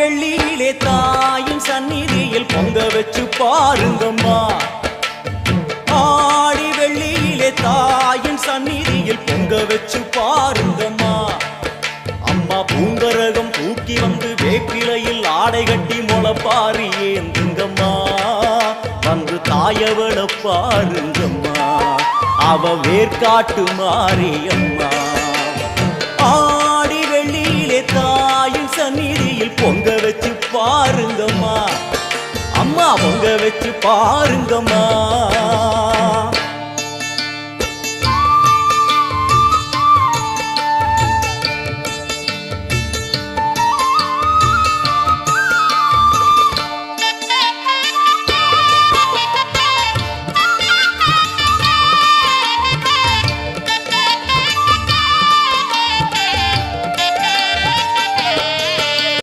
வெள்ளியிலே தாயின் சந்நிதியில் பொங்க வச்சு பாருங்கம்மா. ஆடி வெள்ளியிலே தாயின் சந்நிதியில் பொங்க வச்சு பாருங்கம்மா. அம்மா பூங்கரகம் தூக்கி வந்து வேப்பிலையில் ஆடை கட்டி முளைப்பாரி ஏந்துங்கம்மா. வந்து தாயவள பாருங்கம்மா, அவ வேர்காட்டு மாரியம்மா. ஆடி வெள்ளியிலே தாயின் சந்நிதியில் பொங்க வச்சு பாருங்கம்மா. அம்மா பொங்க வச்சு பாருங்கம்மா.